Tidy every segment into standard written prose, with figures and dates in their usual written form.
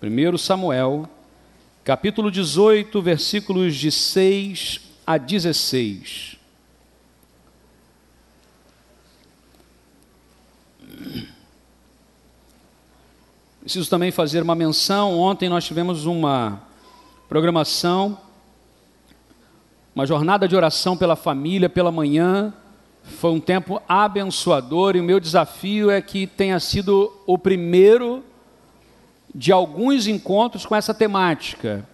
1 Samuel, capítulo 18, versículos de 6 a 16. Preciso também fazer uma menção. Ontem nós tivemos uma programação, uma jornada de oração pela família, pela manhã. Foi um tempo abençoador e o meu desafio é que tenha sido o primeiro de alguns encontros com essa temática,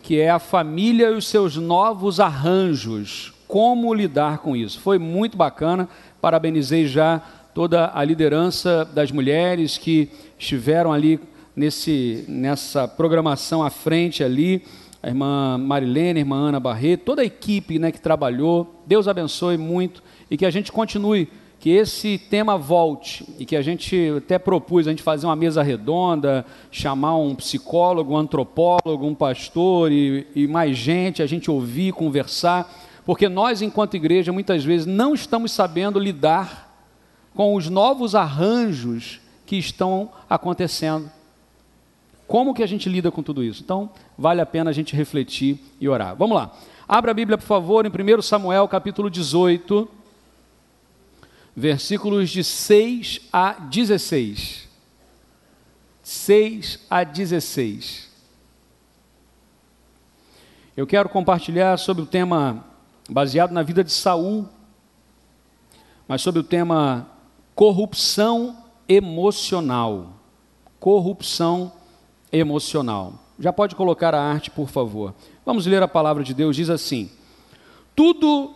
que é a família e os seus novos arranjos. Como lidar com isso? Foi muito bacana. Parabenizei já toda a liderança das mulheres que estiveram ali nessa programação à frente ali, a irmã Marilene, a irmã Ana Barreto, toda a equipe, que trabalhou. Deus abençoe muito e que a gente continue, que esse tema volte e que a gente até propôs a gente fazer uma mesa redonda, chamar um psicólogo, um antropólogo, um pastor e mais gente, a gente ouvir, conversar, porque nós, enquanto igreja, muitas vezes não estamos sabendo lidar com os novos arranjos que estão acontecendo. Como que a gente lida com tudo isso? Então, vale a pena a gente refletir e orar. Vamos lá. Abra a Bíblia, por favor, em 1 Samuel, capítulo 18, versículos de 6 a 16. 6 a 16. Eu quero compartilhar sobre o tema, baseado na vida de Saul, mas sobre o tema corrupção emocional. Corrupção emocional. Já pode colocar a arte, por favor. Vamos ler a palavra de Deus. Diz assim: tudo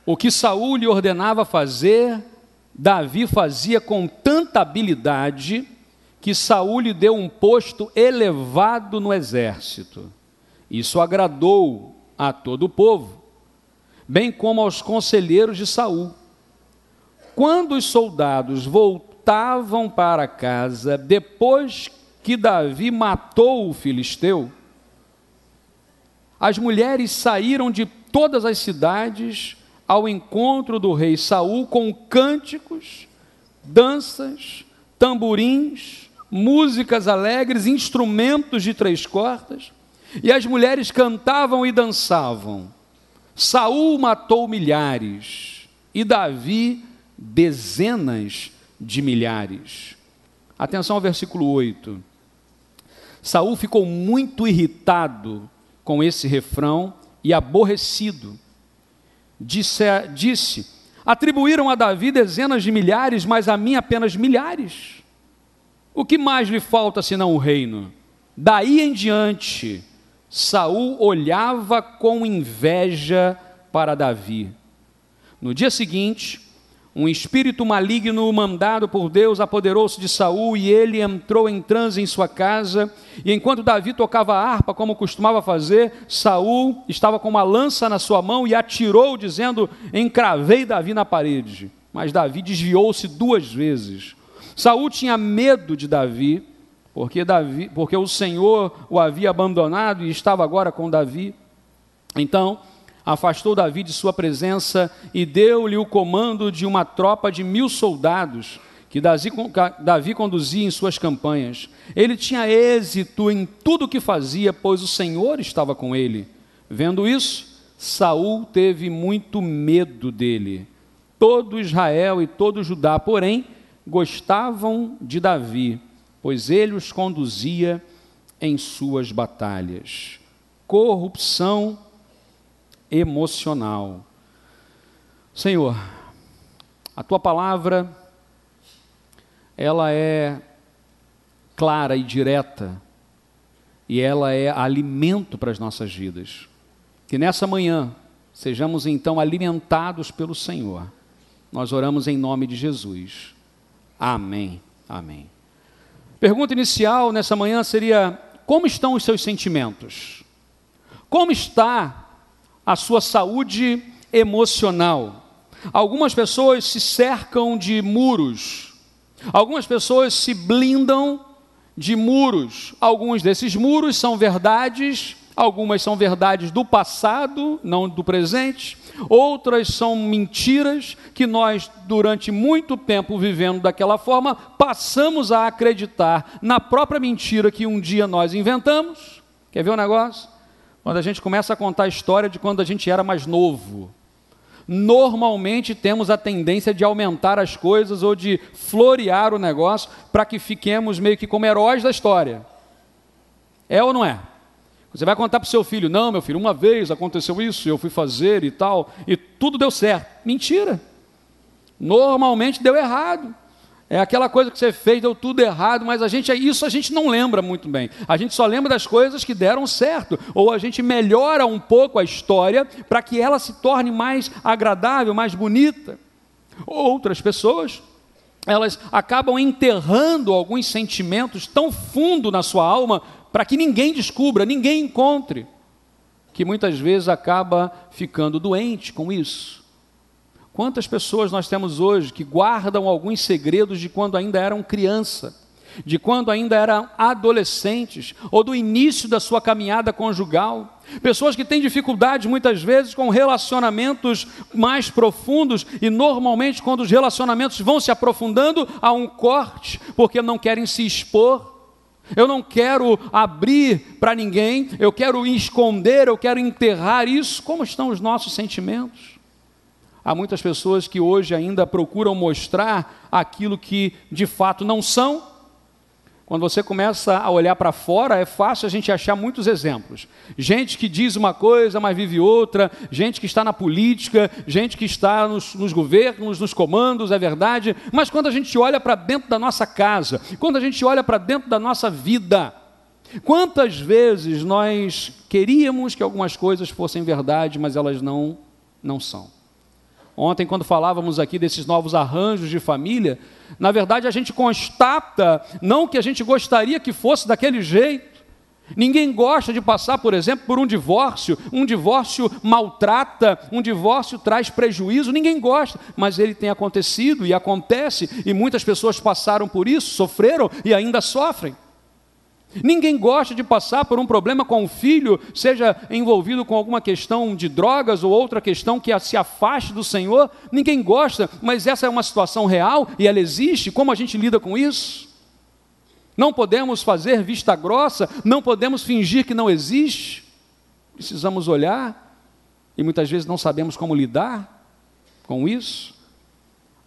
o que Saul lhe ordenava fazer, Davi fazia com tanta habilidade que Saul lhe deu um posto elevado no exército. Isso agradou a todo o povo, bem como aos conselheiros de Saul. Quando os soldados voltavam para casa, depois que Davi matou o filisteu, as mulheres saíram de todas as cidades ao encontro do rei Saul com cânticos, danças, tamborins, músicas alegres, instrumentos de 3 cordas, e as mulheres cantavam e dançavam. Saul matou milhares e Davi dezenas de milhares. Atenção ao versículo 8. Saul ficou muito irritado com esse refrão e aborrecido. Disse: atribuíram a Davi dezenas de milhares, mas a mim apenas milhares. O que mais lhe falta senão o reino? Daí em diante, Saul olhava com inveja para Davi. No dia seguinte, um espírito maligno mandado por Deus apoderou-se de Saul e ele entrou em transe em sua casa. E enquanto Davi tocava a harpa, como costumava fazer, Saul estava com uma lança na sua mão e atirou, dizendo: encravei Davi na parede. Mas Davi desviou-se 2 vezes. Saul tinha medo de Davi, porque o Senhor o havia abandonado e estava agora com Davi. Então afastou Davi de sua presença e deu-lhe o comando de uma tropa de 1000 soldados que Davi conduzia em suas campanhas. Ele tinha êxito em tudo o que fazia, pois o Senhor estava com ele. Vendo isso, Saul teve muito medo dele. Todo Israel e todo Judá, porém, gostavam de Davi, pois ele os conduzia em suas batalhas. Corrupção emocional. Senhor, a Tua palavra, ela é clara e direta, e ela é alimento para as nossas vidas. Que nessa manhã sejamos então alimentados pelo Senhor. Nós oramos em nome de Jesus. Amém. Amém. Pergunta inicial nessa manhã seria: como estão os seus sentimentos? Como está a sua saúde emocional? Algumas pessoas se cercam de muros, algumas pessoas se blindam de muros. Alguns desses muros são verdades, algumas são verdades do passado, não do presente. Outras são mentiras que nós, durante muito tempo vivendo daquela forma, passamos a acreditar na própria mentira que um dia nós inventamos. Quer ver um negócio? Quando a gente começa a contar a história de quando a gente era mais novo, normalmente temos a tendência de aumentar as coisas ou de florear o negócio para que fiquemos meio que como heróis da história. É ou não é? Você vai contar para o seu filho: não, meu filho, uma vez aconteceu isso, eu fui fazer e tal, e tudo deu certo. Mentira. Normalmente deu errado. É aquela coisa que você fez, deu tudo errado, mas isso a gente não lembra muito bem. A gente só lembra das coisas que deram certo. Ou a gente melhora um pouco a história para que ela se torne mais agradável, mais bonita. Outras pessoas, elas acabam enterrando alguns sentimentos tão fundo na sua alma para que ninguém descubra, ninguém encontre, que muitas vezes acaba ficando doente com isso. Quantas pessoas nós temos hoje que guardam alguns segredos de quando ainda eram criança, de quando ainda eram adolescentes, ou do início da sua caminhada conjugal? Pessoas que têm dificuldades muitas vezes com relacionamentos mais profundos, e normalmente quando os relacionamentos vão se aprofundando, há um corte, porque não querem se expor. Eu não quero abrir para ninguém, eu quero esconder, eu quero enterrar isso. Como estão os nossos sentimentos? Há muitas pessoas que hoje ainda procuram mostrar aquilo que de fato não são. Quando você começa a olhar para fora, é fácil a gente achar muitos exemplos. Gente que diz uma coisa, mas vive outra. Gente que está na política, gente que está nos governos, nos comandos, é verdade. Mas quando a gente olha para dentro da nossa casa, quando a gente olha para dentro da nossa vida, quantas vezes nós queríamos que algumas coisas fossem verdade, mas elas não são. Ontem, quando falávamos aqui desses novos arranjos de família, na verdade a gente constata não que a gente gostaria que fosse daquele jeito. Ninguém gosta de passar, por exemplo, por um divórcio maltrata, um divórcio traz prejuízo, ninguém gosta, mas ele tem acontecido e acontece, e muitas pessoas passaram por isso, sofreram e ainda sofrem. Ninguém gosta de passar por um problema com o filho, seja envolvido com alguma questão de drogas ou outra questão que se afaste do Senhor. Ninguém gosta, mas essa é uma situação real e ela existe. Como a gente lida com isso? Não podemos fazer vista grossa, não podemos fingir que não existe. Precisamos olhar e muitas vezes não sabemos como lidar com isso.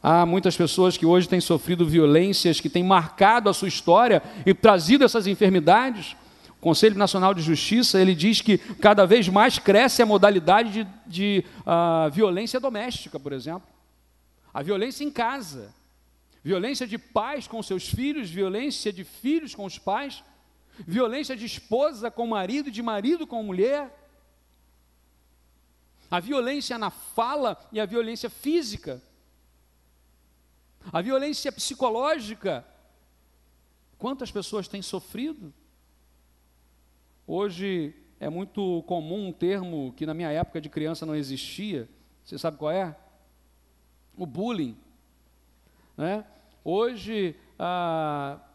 Há muitas pessoas que hoje têm sofrido violências, que têm marcado a sua história e trazido essas enfermidades. O Conselho Nacional de Justiça, ele diz que cada vez mais cresce a modalidade de violência doméstica, por exemplo. A violência em casa, violência de pais com seus filhos, violência de filhos com os pais, violência de esposa com marido, de marido com mulher. A violência na fala e a violência física. A violência psicológica. Quantas pessoas têm sofrido? Hoje é muito comum um termo que na minha época de criança não existia. Você sabe qual é? O bullying. Né? Hoje,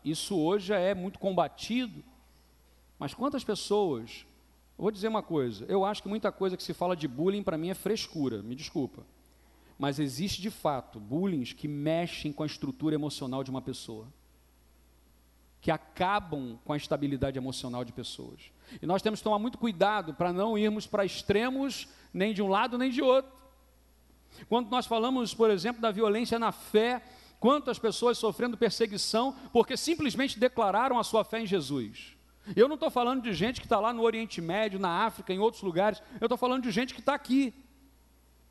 isso hoje já é muito combatido. Mas quantas pessoas... Eu vou dizer uma coisa. Eu acho que muita coisa que se fala de bullying para mim é frescura. Me desculpa. Mas existe de fato bullying que mexem com a estrutura emocional de uma pessoa, que acabam com a estabilidade emocional de pessoas. E nós temos que tomar muito cuidado para não irmos para extremos nem de um lado nem de outro. Quando nós falamos, por exemplo, da violência na fé, quantas pessoas sofrendo perseguição porque simplesmente declararam a sua fé em Jesus. Eu não estou falando de gente que está lá no Oriente Médio, na África, em outros lugares, eu estou falando de gente que está aqui,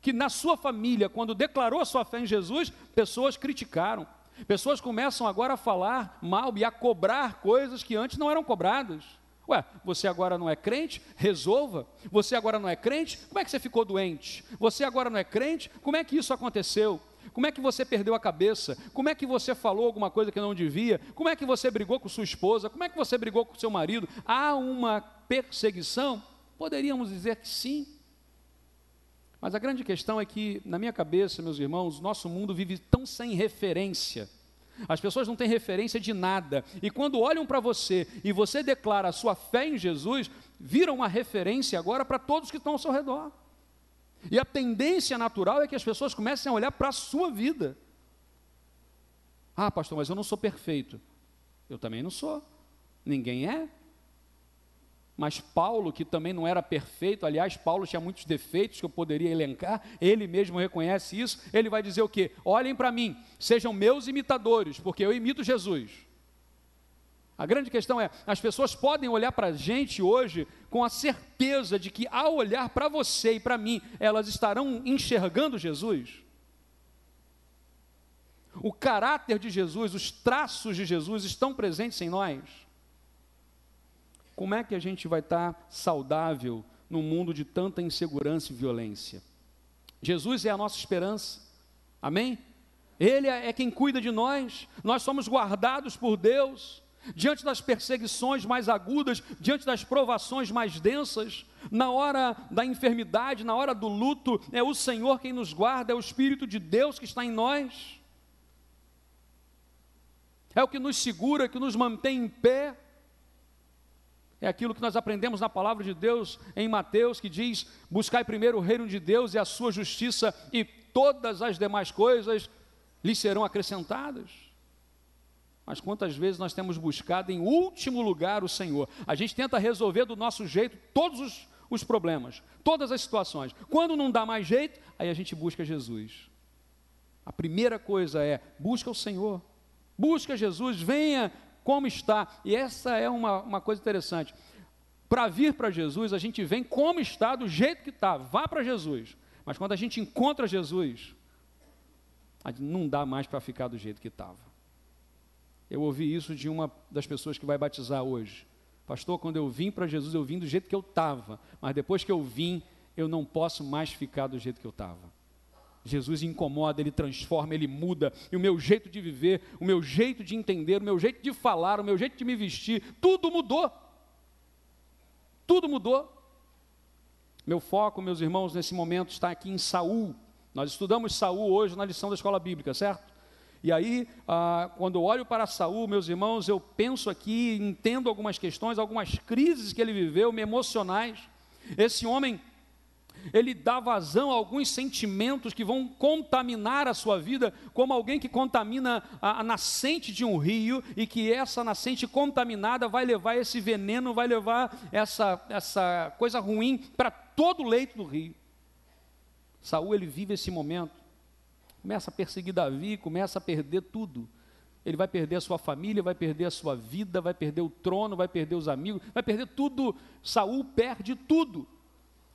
que na sua família, quando declarou a sua fé em Jesus, pessoas criticaram. Pessoas começam agora a falar mal e a cobrar coisas que antes não eram cobradas. Ué, você agora não é crente? Resolva. Você agora não é crente? Como é que você ficou doente? Você agora não é crente? Como é que isso aconteceu? Como é que você perdeu a cabeça? Como é que você falou alguma coisa que não devia? Como é que você brigou com sua esposa? Como é que você brigou com seu marido? Há uma perseguição? Poderíamos dizer que sim. Mas a grande questão é que, na minha cabeça, meus irmãos, nosso mundo vive tão sem referência. As pessoas não têm referência de nada. E quando olham para você e você declara a sua fé em Jesus, viram uma referência agora para todos que estão ao seu redor. E a tendência natural é que as pessoas comecem a olhar para a sua vida. Ah, pastor, mas eu não sou perfeito. Eu também não sou. Ninguém é. Mas Paulo, que também não era perfeito, aliás, Paulo tinha muitos defeitos que eu poderia elencar, ele mesmo reconhece isso, ele vai dizer o quê? Olhem para mim, sejam meus imitadores, porque eu imito Jesus. A grande questão é, as pessoas podem olhar para a gente hoje com a certeza de que ao olhar para você e para mim, elas estarão enxergando Jesus? O caráter de Jesus, os traços de Jesus estão presentes em nós? Como é que a gente vai estar saudável num mundo de tanta insegurança e violência? Jesus é a nossa esperança, amém? Ele é quem cuida de nós somos guardados por Deus, diante das perseguições mais agudas, diante das provações mais densas, na hora da enfermidade, na hora do luto, é o Senhor quem nos guarda, é o Espírito de Deus que está em nós, é o que nos segura, que nos mantém em pé. É aquilo que nós aprendemos na palavra de Deus em Mateus, que diz: buscai primeiro o reino de Deus e a sua justiça, e todas as demais coisas lhes serão acrescentadas. Mas quantas vezes nós temos buscado em último lugar o Senhor? A gente tenta resolver do nosso jeito todos os problemas, todas as situações. Quando não dá mais jeito, aí a gente busca Jesus. A primeira coisa é, busca o Senhor, busca Jesus, venha como está. E essa é uma coisa interessante. Para vir para Jesus, a gente vem como está, do jeito que está, vá para Jesus. Mas quando a gente encontra Jesus, não dá mais para ficar do jeito que estava. Eu ouvi isso de uma das pessoas que vai batizar hoje. Pastor, quando eu vim para Jesus, eu vim do jeito que eu estava, mas depois que eu vim, eu não posso mais ficar do jeito que eu estava. Jesus incomoda, Ele transforma, Ele muda, e o meu jeito de viver, o meu jeito de entender, o meu jeito de falar, o meu jeito de me vestir, tudo mudou. Tudo mudou. Meu foco, meus irmãos, nesse momento está aqui em Saul. Nós estudamos Saul hoje na lição da escola bíblica, certo? E aí, quando eu olho para Saul, meus irmãos, eu penso aqui, entendo algumas questões, algumas crises que ele viveu, emocionais. Esse homem, ele dá vazão a alguns sentimentos que vão contaminar a sua vida, como alguém que contamina a nascente de um rio, e que essa nascente contaminada vai levar esse veneno, vai levar essa coisa ruim para todo o leito do rio. Saul, ele vive esse momento. Começa a perseguir Davi, começa a perder tudo. Ele vai perder a sua família, vai perder a sua vida, vai perder o trono, vai perder os amigos, vai perder tudo. Saul perde tudo.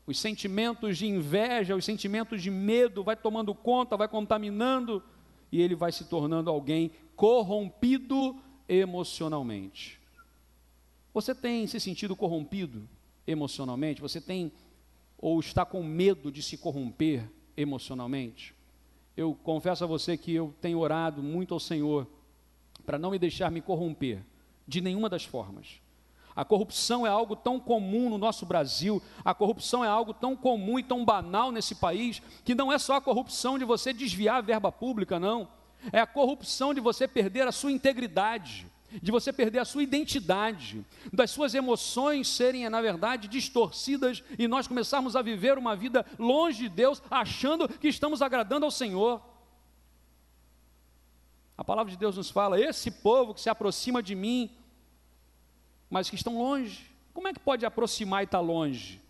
Os sentimentos de inveja, os sentimentos de medo vai tomando conta, vai contaminando, e ele vai se tornando alguém corrompido emocionalmente. Você tem se sentido corrompido emocionalmente? Você tem ou está com medo de se corromper emocionalmente? Eu confesso a você que eu tenho orado muito ao Senhor para não me deixar me corromper de nenhuma das formas. A corrupção é algo tão comum no nosso Brasil, a corrupção é algo tão comum e tão banal nesse país, que não é só a corrupção de você desviar a verba pública, não. É a corrupção de você perder a sua integridade, de você perder a sua identidade, das suas emoções serem, na verdade, distorcidas, e nós começarmos a viver uma vida longe de Deus, achando que estamos agradando ao Senhor. A palavra de Deus nos fala: esse povo que se aproxima de mim, mas que estão longe. Como é que pode aproximar e estar longe?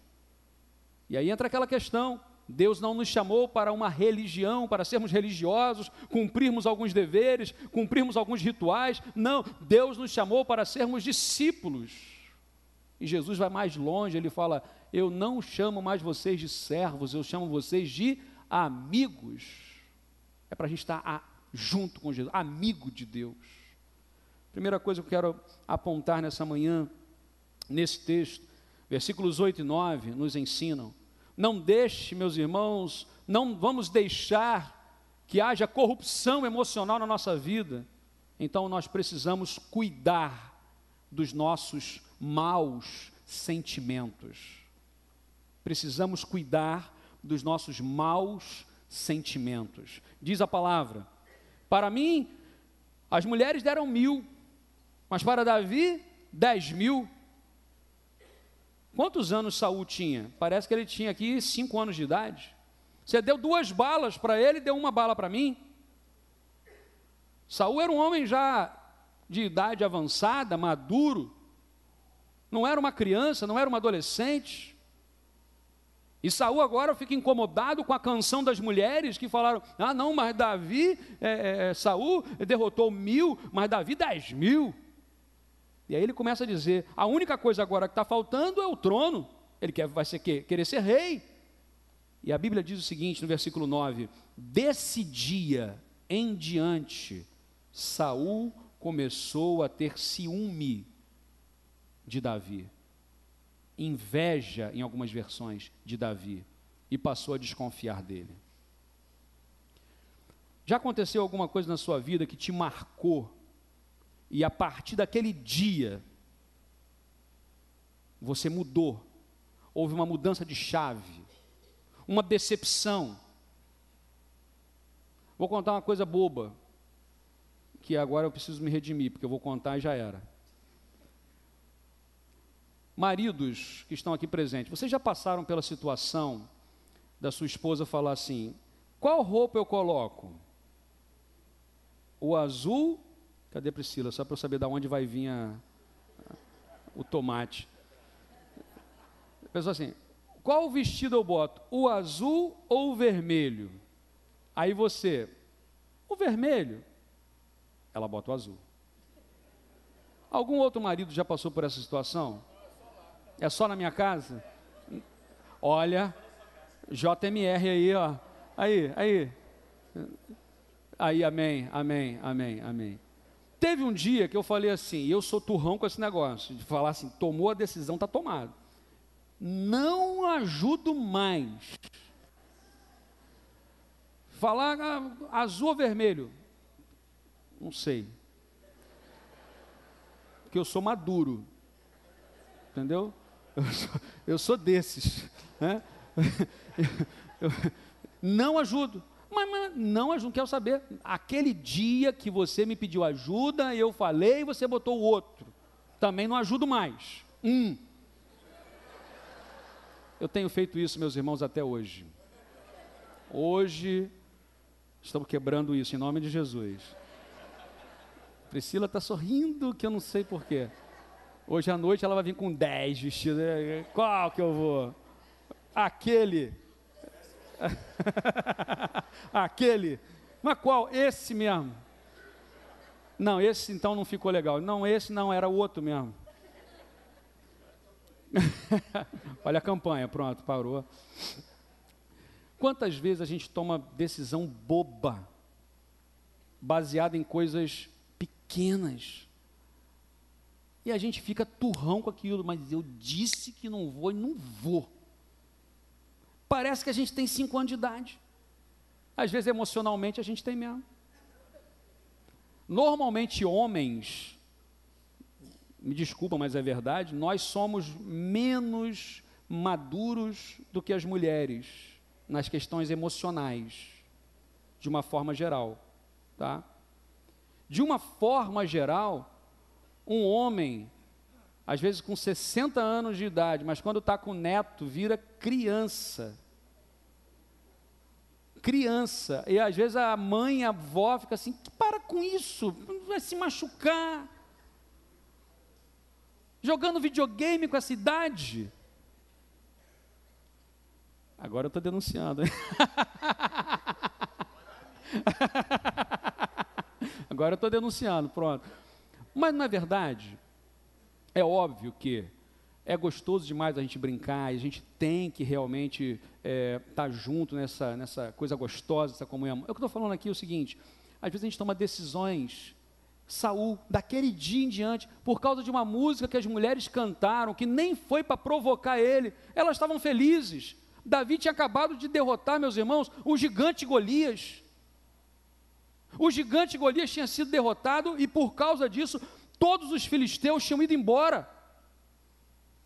E aí entra aquela questão: Deus não nos chamou para uma religião, para sermos religiosos, cumprirmos alguns deveres, cumprirmos alguns rituais. Não, Deus nos chamou para sermos discípulos. E Jesus vai mais longe, ele fala: eu não chamo mais vocês de servos, eu chamo vocês de amigos. É para a gente estar junto com Jesus, amigo de Deus. Primeira coisa que eu quero apontar nessa manhã, nesse texto, versículos 8 e 9 nos ensinam: não deixe, meus irmãos, não vamos deixar que haja corrupção emocional na nossa vida. Então nós precisamos cuidar dos nossos maus sentimentos. Precisamos cuidar dos nossos maus sentimentos. Diz a palavra: para mim, as mulheres deram 1000, mas para Davi, 10.000. Quantos anos Saul tinha? Parece que ele tinha aqui 5 anos de idade. Você deu 2 balas para ele e deu 1 bala para mim. Saul era um homem já de idade avançada, maduro. Não era uma criança, não era uma adolescente. E Saul agora fica incomodado com a canção das mulheres que falaram: ah não, mas Davi, Saul derrotou 1000, mas Davi 10.000. E aí ele começa a dizer: a única coisa agora que está faltando é o trono. Ele querer ser rei. E a Bíblia diz o seguinte no versículo 9: desse dia em diante, Saul começou a ter ciúme de Davi, inveja, em algumas versões, de Davi, e passou a desconfiar dele. Já aconteceu alguma coisa na sua vida que te marcou, e a partir daquele dia, você mudou, houve uma mudança de chave, uma decepção? Vou contar uma coisa boba, que agora eu preciso me redimir, porque eu vou contar e já era. Maridos que estão aqui presentes, vocês já passaram pela situação da sua esposa falar assim: qual roupa eu coloco? O azul? Cadê Priscila? Só para eu saber de onde vai vir o tomate. A pessoa assim: qual vestido eu boto? O azul ou o vermelho? Aí você: o vermelho. Ela bota o azul. Algum outro marido já passou por essa situação? É só na minha casa? Olha, JMR aí, ó. Aí, amém, amém, amém, amém. Teve um dia que eu falei assim, e eu sou turrão com esse negócio, de falar assim: tomou a decisão, está tomado. Não ajudo mais. Falar azul ou vermelho? Não sei. Porque eu sou maduro. Entendeu? Eu sou desses. Né? Não ajudo. Mas não ajudo, quero saber. Aquele dia que você me pediu ajuda, eu falei e você botou o outro. Também não ajudo mais. Eu tenho feito isso, meus irmãos, até hoje. Hoje, estamos quebrando isso, em nome de Jesus. Priscila está sorrindo, que eu não sei porquê. Hoje à noite ela vai vir com 10 vestidos. Qual que eu vou? Aquele. Aquele. Mas qual? Esse mesmo. Não, esse então não ficou legal. Não, esse não, era o outro mesmo. Olha a campanha, pronto, parou. Quantas vezes a gente toma decisão boba, baseada em coisas pequenas, e a gente fica turrão com aquilo, mas eu disse que não vou e não vou. Parece que a gente tem 5 anos de idade. Às vezes emocionalmente a gente tem mesmo. Normalmente homens, me desculpa, mas é verdade, nós somos menos maduros do que as mulheres nas questões emocionais, de uma forma geral, tá? De uma forma geral, um homem, às vezes com 60 anos de idade, mas quando está com neto, vira criança. Criança. E às vezes a mãe, a avó fica assim: para com isso, vai se machucar. Jogando videogame com essa idade. Agora eu estou denunciando, hein? Agora eu estou denunciando, pronto. Mas na verdade, é óbvio que é gostoso demais a gente brincar, e a gente tem que realmente estar junto nessa coisa gostosa, essa comunhão. O que eu estou falando aqui é o seguinte: às vezes a gente toma decisões. Saul, daquele dia em diante, por causa de uma música que as mulheres cantaram, que nem foi para provocar ele, elas estavam felizes. Davi tinha acabado de derrotar, meus irmãos, o gigante Golias. O gigante Golias tinha sido derrotado e por causa disso, todos os filisteus tinham ido embora.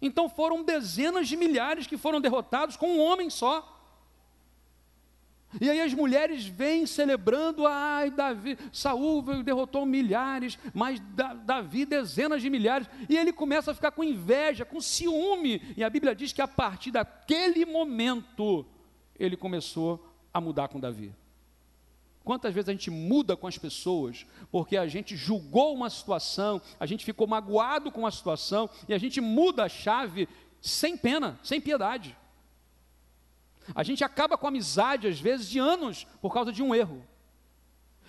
Então foram dezenas de milhares que foram derrotados com um homem só. E aí as mulheres vêm celebrando: ai, Davi, Saul derrotou milhares, mas Davi dezenas de milhares. E ele começa a ficar com inveja, com ciúme. E a Bíblia diz que a partir daquele momento, ele começou a mudar com Davi. Quantas vezes a gente muda com as pessoas porque a gente julgou uma situação, a gente ficou magoado com uma situação e a gente muda a chave sem pena, sem piedade. A gente acaba com amizade, às vezes, de anos por causa de um erro.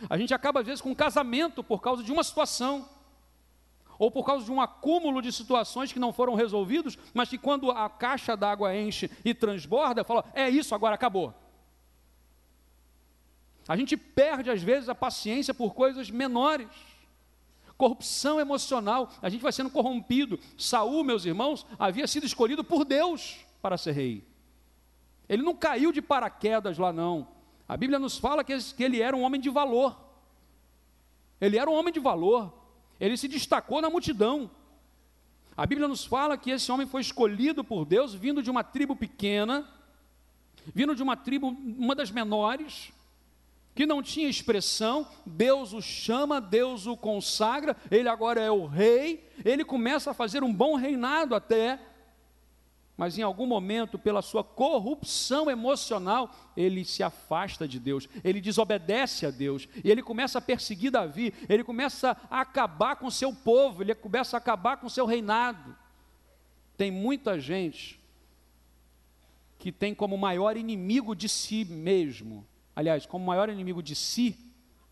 A gente acaba, às vezes, com um casamento por causa de uma situação. Ou por causa de um acúmulo de situações que não foram resolvidos, mas que quando a caixa d'água enche e transborda, fala, é isso, agora acabou. A gente perde, às vezes, a paciência por coisas menores. Corrupção emocional, a gente vai sendo corrompido. Saul, meus irmãos, havia sido escolhido por Deus para ser rei. Ele não caiu de paraquedas lá, não. A Bíblia nos fala que ele era um homem de valor. Ele era um homem de valor. Ele se destacou na multidão. A Bíblia nos fala que esse homem foi escolhido por Deus, vindo de uma tribo pequena, vindo de uma tribo, uma das menores, que não tinha expressão. Deus o chama, Deus o consagra, ele agora é o rei, ele começa a fazer um bom reinado até, mas em algum momento, pela sua corrupção emocional, ele se afasta de Deus, ele desobedece a Deus, e ele começa a perseguir Davi, ele começa a acabar com o seu povo, ele começa a acabar com o seu reinado. Tem muita gente que tem como maior inimigo de si mesmo, aliás, como maior inimigo de si,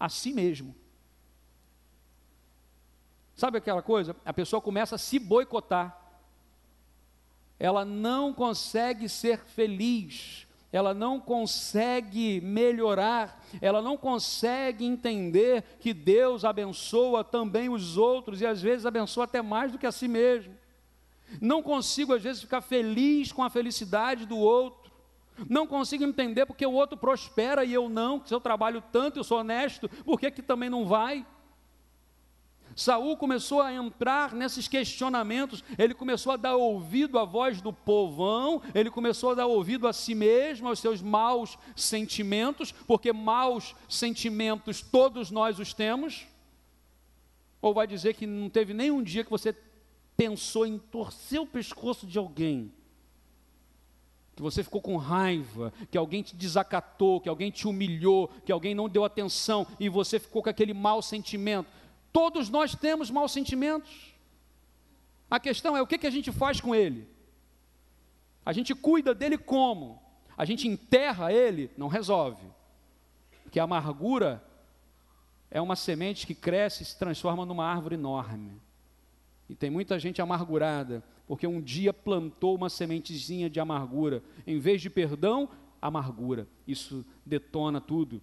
a si mesmo. Sabe aquela coisa? A pessoa começa a se boicotar. Ela não consegue ser feliz, ela não consegue melhorar, ela não consegue entender que Deus abençoa também os outros e às vezes abençoa até mais do que a si mesmo. Não consigo às vezes ficar feliz com a felicidade do outro, não consigo entender porque o outro prospera e eu não, que se eu trabalho tanto, eu sou honesto, por que também não vai? Saul começou a entrar nesses questionamentos, ele começou a dar ouvido à voz do povão, ele começou a dar ouvido a si mesmo, aos seus maus sentimentos, porque maus sentimentos todos nós os temos. Ou vai dizer que não teve nenhum dia que você pensou em torcer o pescoço de alguém, que você ficou com raiva, que alguém te desacatou, que alguém te humilhou, que alguém não deu atenção e você ficou com aquele mau sentimento. Todos nós temos maus sentimentos. A questão é o que a gente faz com ele? A gente cuida dele como? A gente enterra ele? Não resolve. Porque a amargura é uma semente que cresce e se transforma numa árvore enorme. E tem muita gente amargurada, porque um dia plantou uma sementezinha de amargura. Em vez de perdão, amargura. Isso detona tudo.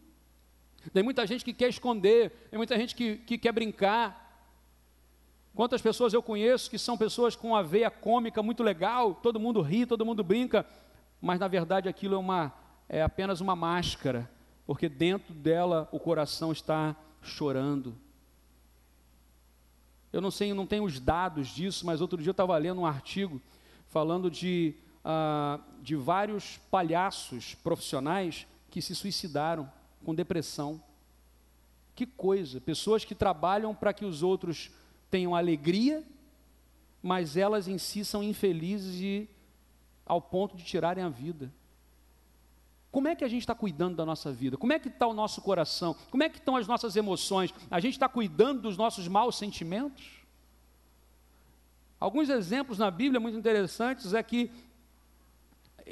Tem muita gente que quer esconder, tem muita gente que quer brincar. Quantas pessoas eu conheço que são pessoas com uma veia cômica muito legal, todo mundo ri, todo mundo brinca, mas na verdade aquilo é apenas uma máscara, porque dentro dela o coração está chorando. Eu não sei, não tenho os dados disso, mas outro dia eu estava lendo um artigo falando de vários palhaços profissionais que se suicidaram com depressão. Que coisa, pessoas que trabalham para que os outros tenham alegria, mas elas em si são infelizes ao ponto de tirarem a vida. Como é que a gente está cuidando da nossa vida? Como é que está o nosso coração? Como é que estão as nossas emoções? A gente está cuidando dos nossos maus sentimentos? Alguns exemplos na Bíblia muito interessantes é que,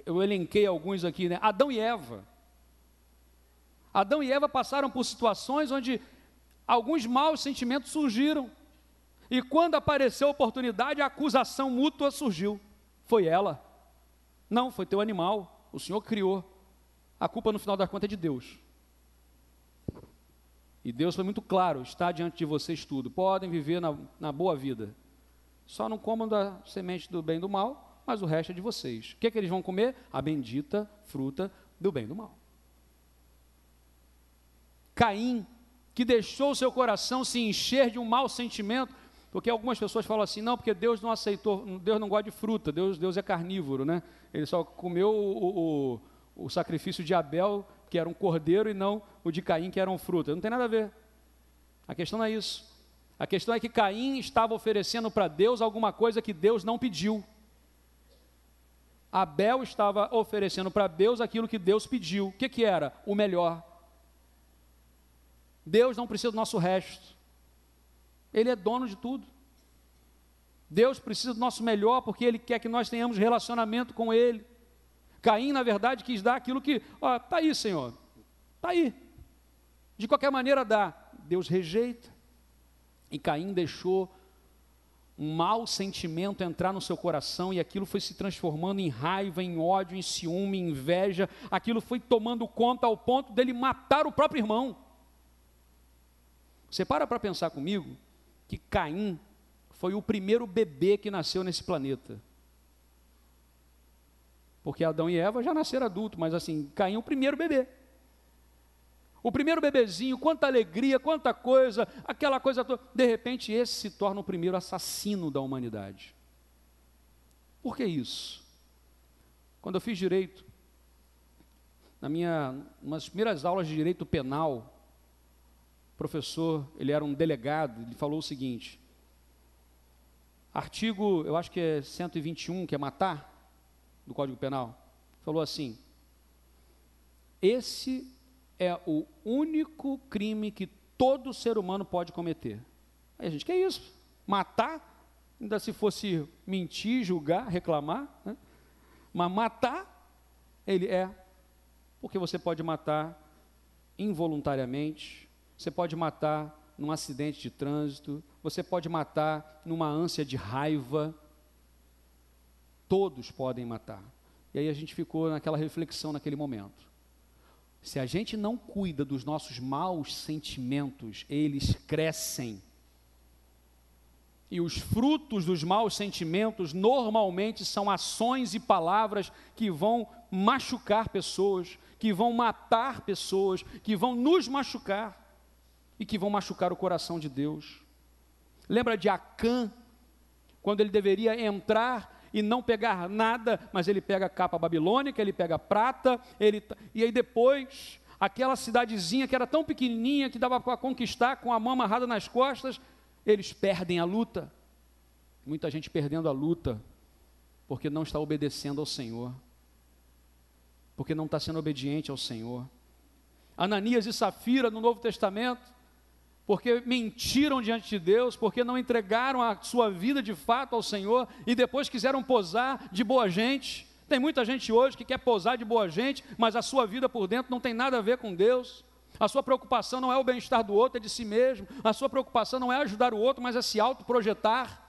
eu elenquei alguns aqui, né? Adão e Eva. Adão e Eva passaram por situações onde alguns maus sentimentos surgiram. E quando apareceu a oportunidade, a acusação mútua surgiu. Foi ela. Não, foi teu animal. O Senhor criou. A culpa no final das contas é de Deus. E Deus foi muito claro, está diante de vocês tudo. Podem viver na boa vida. Só não comam da semente do bem e do mal, mas o resto é de vocês. O que eles vão comer? A bendita fruta do bem e do mal. Caim, que deixou o seu coração se encher de um mau sentimento, porque algumas pessoas falam assim, não, porque Deus não aceitou, Deus não gosta de fruta, Deus é carnívoro, né? Ele só comeu o sacrifício de Abel, que era um cordeiro, e não o de Caim, que era um fruta. Não tem nada a ver. A questão não é isso. A questão é que Caim estava oferecendo para Deus alguma coisa que Deus não pediu. Abel estava oferecendo para Deus aquilo que Deus pediu. O que era? O melhor. Deus não precisa do nosso resto. Ele é dono de tudo. Deus precisa do nosso melhor porque Ele quer que nós tenhamos relacionamento com Ele. Caim, na verdade, quis dar aquilo que, está aí, Senhor, está aí. De qualquer maneira dá. Deus rejeita. E Caim deixou um mau sentimento entrar no seu coração e aquilo foi se transformando em raiva, em ódio, em ciúme, em inveja. Aquilo foi tomando conta ao ponto dele matar o próprio irmão. Você para pensar comigo que Caim foi o primeiro bebê que nasceu nesse planeta. Porque Adão e Eva já nasceram adultos, mas assim, Caim é o primeiro bebê. O primeiro bebezinho, quanta alegria, quanta coisa, aquela coisa toda. De repente, esse se torna o primeiro assassino da humanidade. Por que isso? Quando eu fiz direito, umas primeiras aulas de direito penal, o professor, ele era um delegado, ele falou o seguinte: artigo, eu acho que é 121, que é matar, do Código Penal, falou assim: esse é o único crime que todo ser humano pode cometer. Aí a gente, que é isso? Matar? Ainda se fosse mentir, julgar, reclamar, né? Mas matar, ele é, porque você pode matar involuntariamente, você pode matar num acidente de trânsito, você pode matar numa ânsia de raiva, todos podem matar. E aí a gente ficou naquela reflexão naquele momento. Se a gente não cuida dos nossos maus sentimentos, eles crescem. E os frutos dos maus sentimentos normalmente são ações e palavras que vão machucar pessoas, que vão matar pessoas, que vão nos machucar e que vão machucar o coração de Deus. Lembra de Acã, quando ele deveria entrar e não pegar nada, mas ele pega a capa babilônica, ele pega prata, e aí depois, aquela cidadezinha que era tão pequenininha, que dava para conquistar com a mão amarrada nas costas, eles perdem a luta. Muita gente perdendo a luta, porque não está obedecendo ao Senhor, porque não está sendo obediente ao Senhor. Ananias e Safira no Novo Testamento, porque mentiram diante de Deus, porque não entregaram a sua vida de fato ao Senhor, e depois quiseram posar de boa gente. Tem muita gente hoje que quer posar de boa gente, mas a sua vida por dentro não tem nada a ver com Deus. A sua preocupação não é o bem-estar do outro, é de si mesmo. A sua preocupação não é ajudar o outro, mas é se autoprojetar.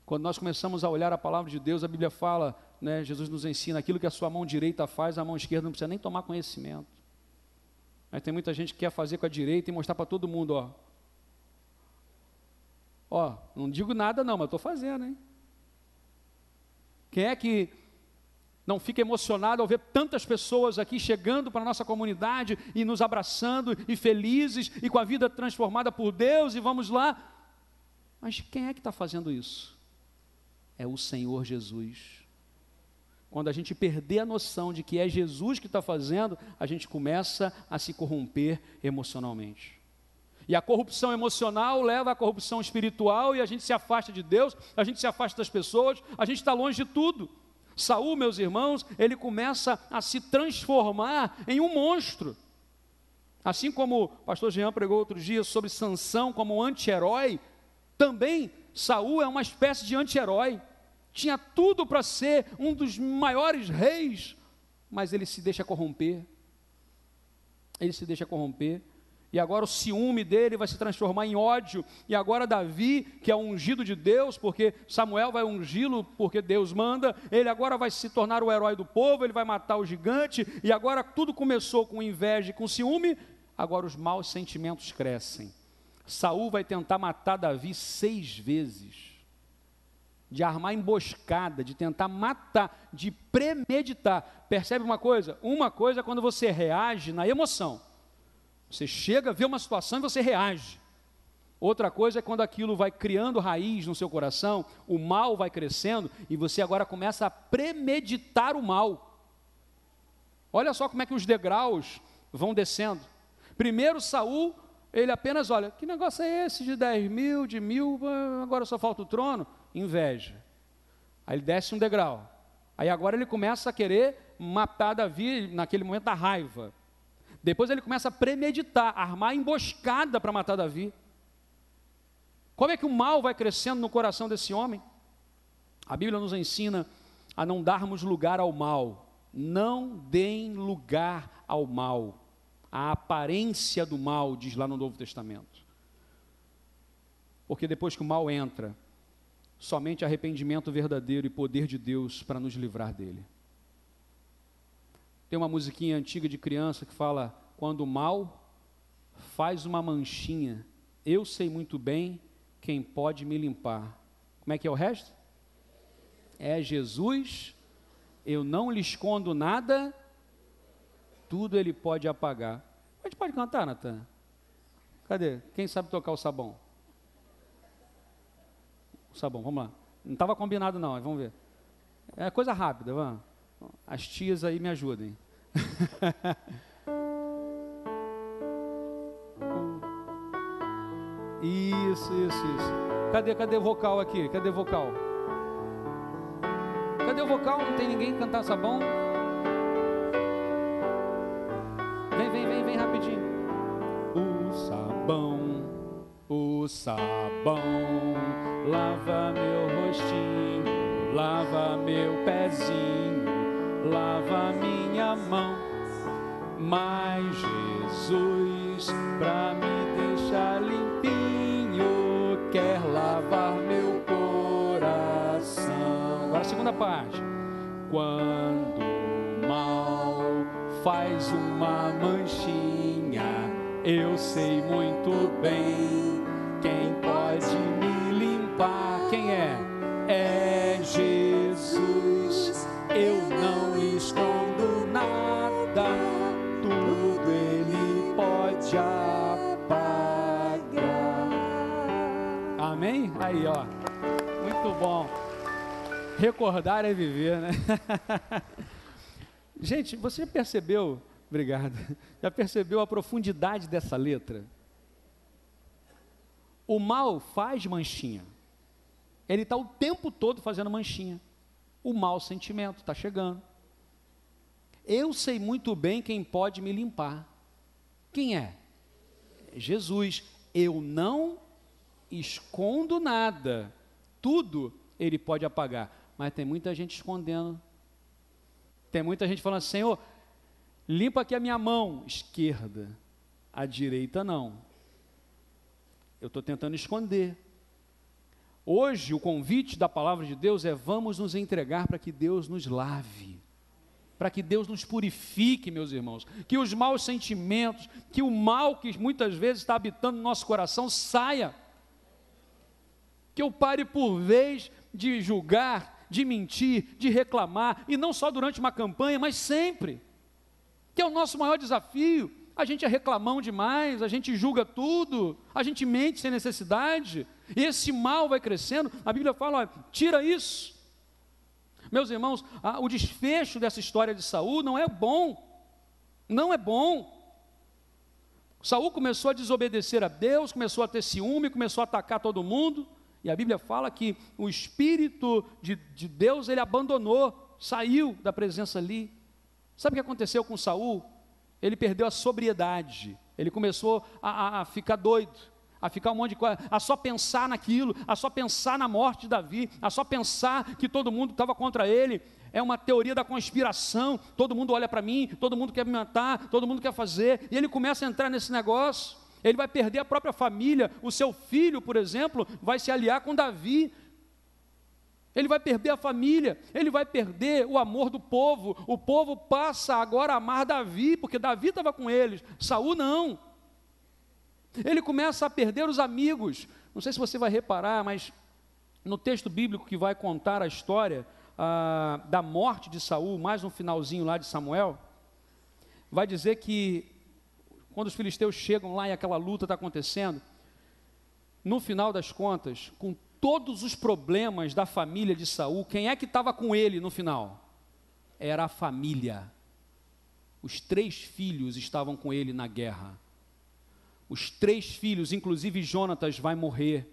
Quando nós começamos a olhar a palavra de Deus, a Bíblia fala, né, Jesus nos ensina, aquilo que a sua mão direita faz, a mão esquerda não precisa nem tomar conhecimento. Mas tem muita gente que quer fazer com a direita e mostrar para todo mundo, não digo nada não, mas estou fazendo, hein? Quem é que não fica emocionado ao ver tantas pessoas aqui chegando para a nossa comunidade e nos abraçando e felizes e com a vida transformada por Deus e vamos lá? Mas quem é que está fazendo isso? É o Senhor Jesus. Quando a gente perder a noção de que é Jesus que está fazendo, a gente começa a se corromper emocionalmente. E a corrupção emocional leva à corrupção espiritual e a gente se afasta de Deus, a gente se afasta das pessoas, a gente está longe de tudo. Saul, meus irmãos, ele começa a se transformar em um monstro. Assim como o pastor Jean pregou outro dia sobre Sansão como um anti-herói, também Saul é uma espécie de anti-herói. Tinha tudo para ser um dos maiores reis, mas ele se deixa corromper. Ele se deixa corromper. E agora o ciúme dele vai se transformar em ódio. E agora Davi, que é o ungido de Deus, porque Samuel vai ungí-lo porque Deus manda, ele agora vai se tornar o herói do povo, ele vai matar o gigante. E agora tudo começou com inveja e com ciúme, agora os maus sentimentos crescem. Saul vai tentar matar Davi 6 vezes. De armar emboscada, de tentar matar, de premeditar. Percebe uma coisa? Uma coisa é quando você reage na emoção. Você chega, vê uma situação e você reage. Outra coisa é quando aquilo vai criando raiz no seu coração, o mal vai crescendo e você agora começa a premeditar o mal. Olha só como é que os degraus vão descendo. Primeiro Saul, ele apenas olha, que negócio é esse de 10 mil, de 1000, agora só falta o trono? Inveja. Aí ele desce um degrau. Aí agora ele começa a querer matar Davi naquele momento da raiva. Depois ele começa a premeditar, armar emboscada para matar Davi. Como é que o mal vai crescendo no coração desse homem? A Bíblia nos ensina a não darmos lugar ao mal. Não deem lugar ao mal. A aparência do mal, diz lá no Novo Testamento. Porque depois que o mal entra, somente arrependimento verdadeiro e poder de Deus para nos livrar dele. Tem uma musiquinha antiga de criança que fala: quando o mal faz uma manchinha, eu sei muito bem quem pode me limpar. Como é que é o resto? É Jesus, eu não lhe escondo nada, tudo ele pode apagar. A gente pode cantar, Natan? Cadê? Quem sabe tocar o sabão? O sabão, vamos lá. Não estava combinado não, vamos ver. É coisa rápida, vamos. As tias aí me ajudem. Isso. Cadê o vocal aqui? Cadê o vocal? Cadê o vocal? Não tem ninguém cantar sabão? Vem rapidinho. O sabão lava meu rostinho, lava meu pezinho, lava minha mão. Mas Jesus, pra me deixar limpinho, quer lavar meu coração. Agora a segunda parte. Quando o mal faz uma manchinha, eu sei muito bem quem pode me limpar. Quem é? É Jesus. Eu não escondo nada, tudo ele pode apagar. Amém? Aí, ó. Muito bom. Recordar é viver, né? Gente, você percebeu? Obrigado. Já percebeu a profundidade dessa letra? O mal faz manchinha. Ele está o tempo todo fazendo manchinha. O mau sentimento está chegando. Eu sei muito bem quem pode me limpar. Quem é? Jesus. Eu não escondo nada. Tudo ele pode apagar. Mas tem muita gente escondendo. Tem muita gente falando: Senhor, limpa aqui a minha mão esquerda, a direita não. Eu estou tentando esconder. Hoje o convite da palavra de Deus é: vamos nos entregar para que Deus nos lave, para que Deus nos purifique, meus irmãos, que os maus sentimentos, que o mal que muitas vezes está habitando no nosso coração saia, que eu pare por vez de julgar, de mentir, de reclamar, e não só durante uma campanha, mas sempre, que é o nosso maior desafio. A gente é reclamão demais, a gente julga tudo, a gente mente sem necessidade, e esse mal vai crescendo. A Bíblia fala: olha, tira isso. Meus irmãos, o desfecho dessa história de Saul não é bom, não é bom. Saul começou a desobedecer a Deus, começou a ter ciúme, começou a atacar todo mundo, e a Bíblia fala que o Espírito de Deus, ele abandonou, saiu da presença ali. Sabe o que aconteceu com Saul? Ele perdeu a sobriedade, ele começou a ficar doido, a ficar um monte de coisa, a só pensar naquilo, a só pensar na morte de Davi, a só pensar que todo mundo estava contra ele. É uma teoria da conspiração, todo mundo olha para mim, todo mundo quer me matar, todo mundo quer fazer, e ele começa a entrar nesse negócio. Ele vai perder a própria família, o seu filho, por exemplo, vai se aliar com Davi. Ele vai perder a família, ele vai perder o amor do povo. O povo passa agora a amar Davi, porque Davi estava com eles, Saul não. Ele começa a perder os amigos. Não sei se você vai reparar, mas no texto bíblico que vai contar a história da morte de Saul, mais no finalzinho lá de Samuel, vai dizer que quando os filisteus chegam lá e aquela luta está acontecendo, no final das contas, com todos os problemas da família de Saul, quem é que estava com ele no final? Era a família. Os 3 filhos estavam com ele na guerra. Os 3 filhos, inclusive Jonatas, vai morrer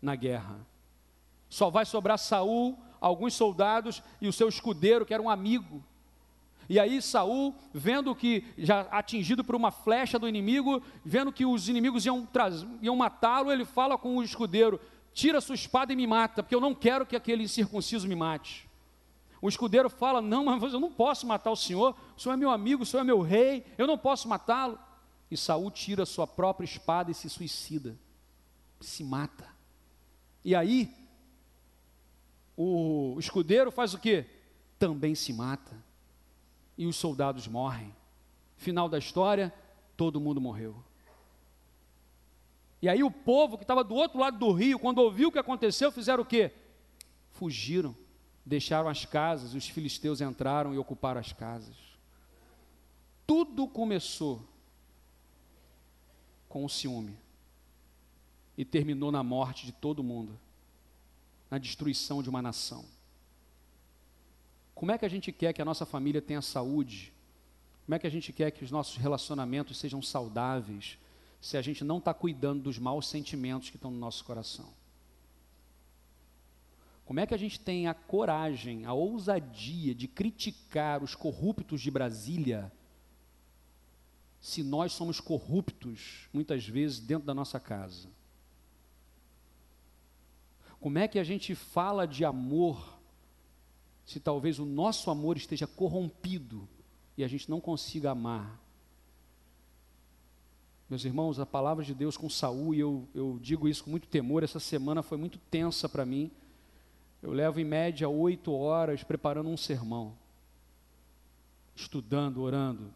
na guerra. Só vai sobrar Saul, alguns soldados e o seu escudeiro, que era um amigo. E aí Saul, vendo que, já atingido por uma flecha do inimigo, vendo que os inimigos iam matá-lo, ele fala com o escudeiro: tira sua espada e me mata, porque eu não quero que aquele incircunciso me mate. O escudeiro fala: não, mas eu não posso matar o senhor é meu amigo, o senhor é meu rei, eu não posso matá-lo. E Saul tira sua própria espada e se suicida, se mata. E aí, o escudeiro faz o quê? Também se mata. E os soldados morrem. Final da história, todo mundo morreu. E aí o povo que estava do outro lado do rio, quando ouviu o que aconteceu, fizeram o quê? Fugiram, deixaram as casas, os filisteus entraram e ocuparam as casas. Tudo começou com o ciúme e terminou na morte de todo mundo, na destruição de uma nação. Como é que a gente quer que a nossa família tenha saúde? Como é que a gente quer que os nossos relacionamentos sejam saudáveis, se a gente não está cuidando dos maus sentimentos que estão no nosso coração? Como é que a gente tem a coragem, a ousadia de criticar os corruptos de Brasília, se nós somos corruptos, muitas vezes, dentro da nossa casa? Como é que a gente fala de amor, se talvez o nosso amor esteja corrompido e a gente não consiga amar? Meus irmãos, a palavra de Deus com Saul, e eu digo isso com muito temor, essa semana foi muito tensa para mim. Eu levo em média 8 horas preparando um sermão, estudando, orando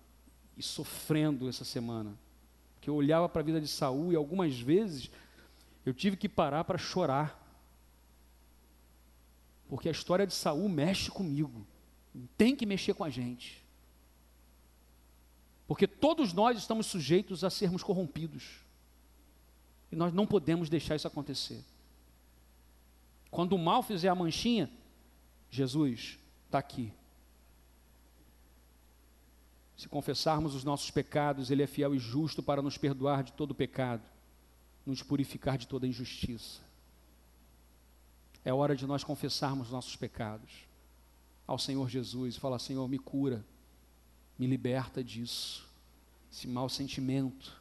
e sofrendo essa semana, porque eu olhava para a vida de Saul e algumas vezes eu tive que parar para chorar, porque a história de Saul mexe comigo, tem que mexer com a gente, porque todos nós estamos sujeitos a sermos corrompidos, e nós não podemos deixar isso acontecer. Quando o mal fizer a manchinha, Jesus está aqui. Se confessarmos os nossos pecados, Ele é fiel e justo para nos perdoar de todo pecado, nos purificar de toda injustiça. É hora de nós confessarmos nossos pecados ao Senhor Jesus e falar: Senhor, me cura, me liberta disso, esse mau sentimento.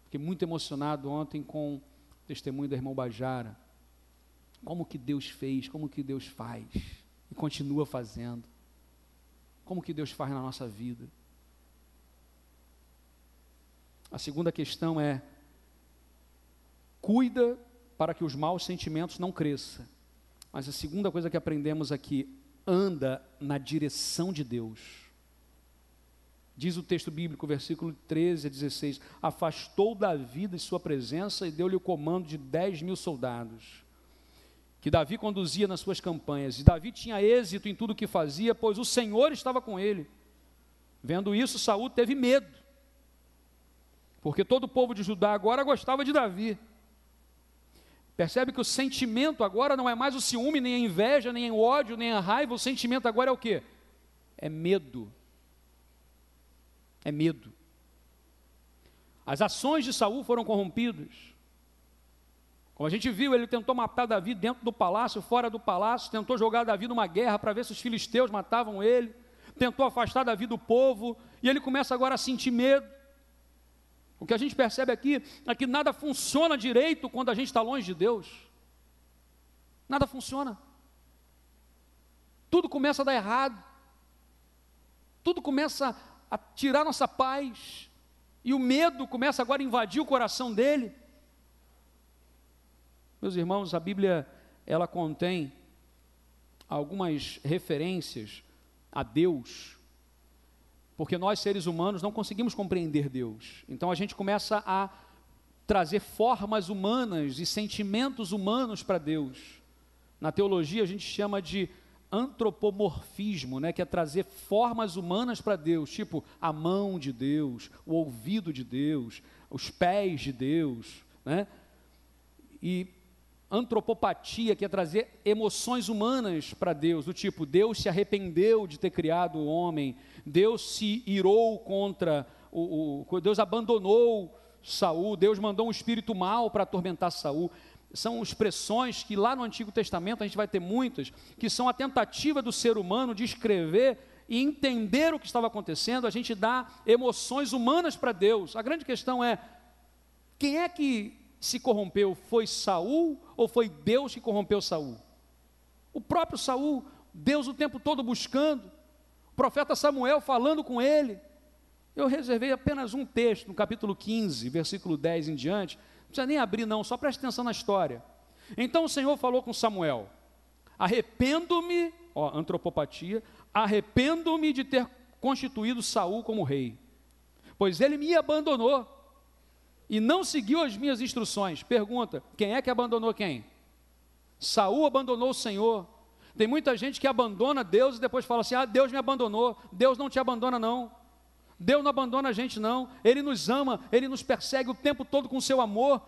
Fiquei muito emocionado ontem com o testemunho da irmã Bajara, como que Deus fez, como que Deus faz e continua fazendo, como que Deus faz na nossa vida. A segunda questão é: cuida para que os maus sentimentos não cresçam. Mas a segunda coisa que aprendemos aqui: anda na direção de Deus. Diz o texto bíblico, versículo 13 a 16, afastou Davi de sua presença e deu-lhe o comando de 10.000 soldados, que Davi conduzia nas suas campanhas. E Davi tinha êxito em tudo o que fazia, pois o Senhor estava com ele. Vendo isso, Saul teve medo, porque todo o povo de Judá agora gostava de Davi. Percebe que o sentimento agora não é mais o ciúme, nem a inveja, nem o ódio, nem a raiva. O sentimento agora é o quê? É medo. É medo. As ações de Saul foram corrompidas. Como a gente viu, ele tentou matar Davi dentro do palácio, fora do palácio, tentou jogar Davi numa guerra para ver se os filisteus matavam ele, tentou afastar Davi do povo, e ele começa agora a sentir medo. O que a gente percebe aqui é que nada funciona direito quando a gente está longe de Deus. Nada funciona. Tudo começa a dar errado. Tudo começa a tirar nossa paz. E o medo começa agora a invadir o coração dele. Meus irmãos, a Bíblia, ela contém algumas referências a Deus, porque nós, seres humanos, não conseguimos compreender Deus. Então a gente começa a trazer formas humanas e sentimentos humanos para Deus. Na teologia a gente chama de antropomorfismo, né? Que é trazer formas humanas para Deus, tipo a mão de Deus, o ouvido de Deus, os pés de Deus, né? E antropopatia, que é trazer emoções humanas para Deus, do tipo, Deus se arrependeu de ter criado o homem, Deus se irou contra, Deus abandonou Saul, Deus mandou um espírito mau para atormentar Saul. são expressões que lá no Antigo Testamento a gente vai ter muitas, que são a tentativa do ser humano de escrever e entender o que estava acontecendo. A gente dá emoções humanas para Deus. A grande questão é, quem é que se corrompeu? Foi Saul ou foi Deus que corrompeu Saul? O próprio Saul, Deus o tempo todo buscando, o profeta Samuel falando com ele. Eu reservei apenas um texto, no capítulo 15, versículo 10 em diante. Não precisa nem abrir não, só preste atenção na história. Então o Senhor falou com Samuel: arrependo-me, antropopatia, arrependo-me de ter constituído Saul como rei, pois ele me abandonou e não seguiu as minhas instruções. Pergunta, quem é que abandonou quem? Saul abandonou o Senhor. Tem muita gente que abandona Deus e depois fala assim: Deus me abandonou. Deus não te abandona não. Deus não abandona a gente não. Ele nos ama, Ele nos persegue o tempo todo com o seu amor.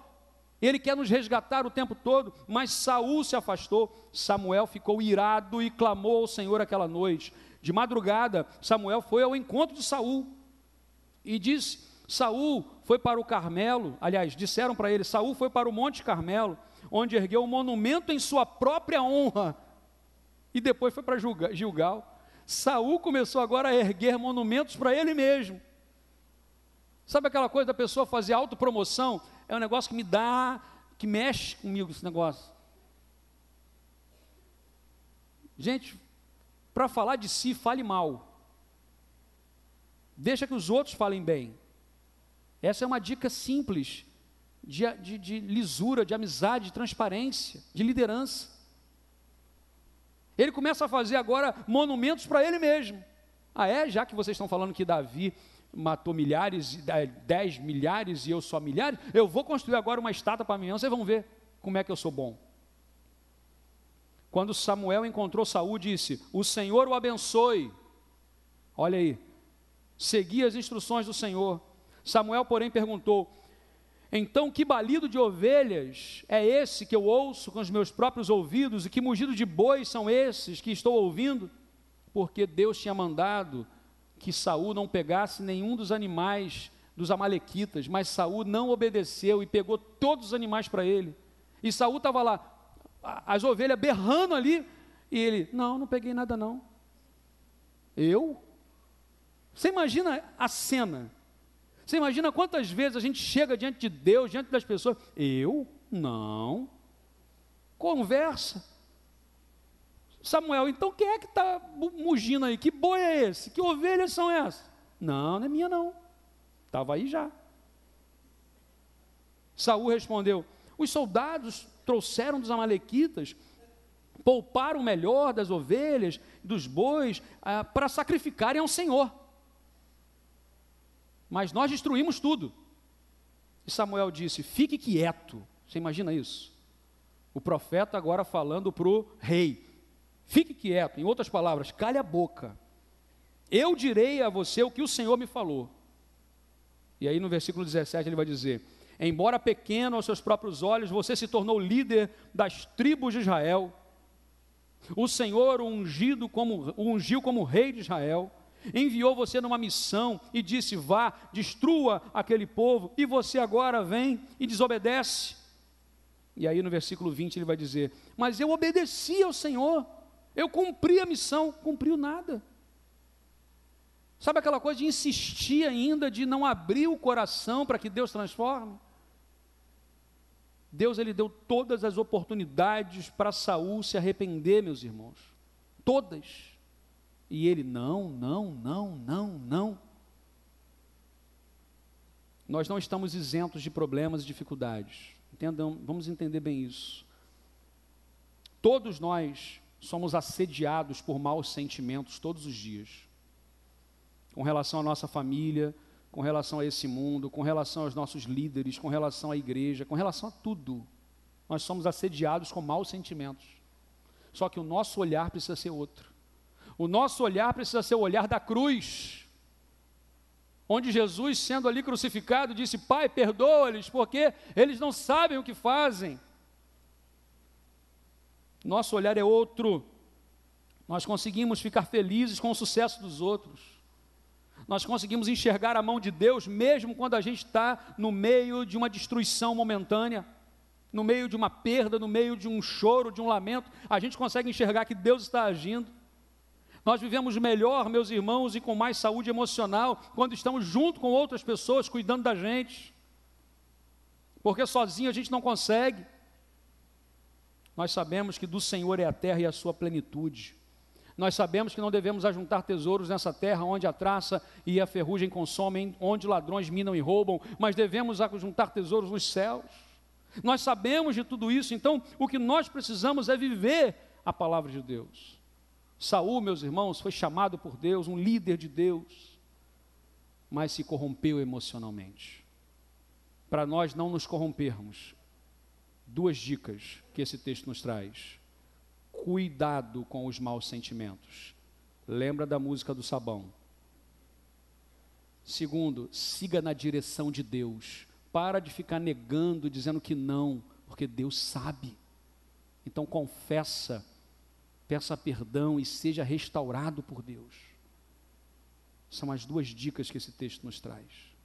Ele quer nos resgatar o tempo todo. Mas Saul se afastou. Samuel ficou irado e clamou ao Senhor aquela noite. De madrugada, Samuel foi ao encontro de Saul e disse: Saul foi para o Carmelo. Aliás, disseram para ele: Saul foi para o Monte Carmelo, onde ergueu um monumento em sua própria honra, e depois foi para Gilgal. Saul começou agora a erguer monumentos para ele mesmo. Sabe aquela coisa da pessoa fazer autopromoção? É um negócio que me dá, que mexe comigo esse negócio. Gente, para falar de si, fale mal. Deixa que os outros falem bem. Essa é uma dica simples de lisura, de amizade, de transparência, de liderança. Ele começa a fazer agora monumentos para ele mesmo. Já que vocês estão falando que Davi matou milhares, 10 milhares e eu só milhares, eu vou construir agora uma estátua para mim, vocês vão ver como é que eu sou bom. Quando Samuel encontrou Saul, disse: o Senhor o abençoe. Olha aí, segui as instruções do Senhor. Samuel, porém, perguntou: então que balido de ovelhas é esse que eu ouço com os meus próprios ouvidos, e que mugido de bois são esses que estou ouvindo? Porque Deus tinha mandado que Saul não pegasse nenhum dos animais dos amalequitas, mas Saul não obedeceu e pegou todos os animais para ele. E Saul estava lá, as ovelhas berrando ali, e ele: não peguei nada não. Eu? Você imagina a cena? Você imagina quantas vezes a gente chega diante de Deus, diante das pessoas: eu? Não. Conversa. Samuel, então quem é que está mugindo aí? Que boi é esse? Que ovelhas são essas? Não é minha não. Estava aí já. Saul respondeu: os soldados trouxeram dos amalequitas, pouparam o melhor das ovelhas, dos bois, para sacrificarem ao Senhor. Mas nós destruímos tudo. E Samuel disse: fique quieto. Você imagina isso? O profeta agora falando para o rei: fique quieto. Em outras palavras, cale a boca. Eu direi a você o que o Senhor me falou. E aí no versículo 17 ele vai dizer: embora pequeno aos seus próprios olhos, você se tornou líder das tribos de Israel. O Senhor o ungiu como rei de Israel. Enviou você numa missão e disse: vá, destrua aquele povo, e você agora vem e desobedece. E aí no versículo 20 ele vai dizer: mas eu obedeci ao Senhor, eu cumpri a missão. Cumpriu nada. Sabe aquela coisa de insistir ainda, de não abrir o coração para que Deus transforme? Deus, ele deu todas as oportunidades para Saul se arrepender, meus irmãos, todas. E ele: não. Nós não estamos isentos de problemas e dificuldades. Entendam, vamos entender bem isso. Todos nós somos assediados por maus sentimentos todos os dias. Com relação à nossa família, com relação a esse mundo, com relação aos nossos líderes, com relação à igreja, com relação a tudo. Nós somos assediados com maus sentimentos. Só que o nosso olhar precisa ser outro. O nosso olhar precisa ser o olhar da cruz, onde Jesus, sendo ali crucificado, disse: Pai, perdoa-lhes, porque eles não sabem o que fazem. Nosso olhar é outro. Nós conseguimos ficar felizes com o sucesso dos outros. Nós conseguimos enxergar a mão de Deus, mesmo quando a gente está no meio de uma destruição momentânea. no meio de uma perda, no meio de um choro, de um lamento, a gente consegue enxergar que Deus está agindo. Nós vivemos melhor, meus irmãos, e com mais saúde emocional, quando estamos junto com outras pessoas, cuidando da gente, porque sozinho a gente não consegue. Nós sabemos que do Senhor é a terra e a sua plenitude. Nós sabemos que não devemos ajuntar tesouros nessa terra, onde a traça e a ferrugem consomem, onde ladrões minam e roubam, mas devemos ajuntar tesouros nos céus. Nós sabemos de tudo isso, então o que nós precisamos é viver a palavra de Deus. Saul, meus irmãos, foi chamado por Deus, um líder de Deus, mas se corrompeu emocionalmente. Para nós não nos corrompermos, duas dicas que esse texto nos traz. Cuidado com os maus sentimentos. Lembra da música do sabão. Segundo, siga na direção de Deus. Para de ficar negando, dizendo que não, porque Deus sabe. Então confessa, peça perdão e seja restaurado por Deus. São as duas dicas que esse texto nos traz.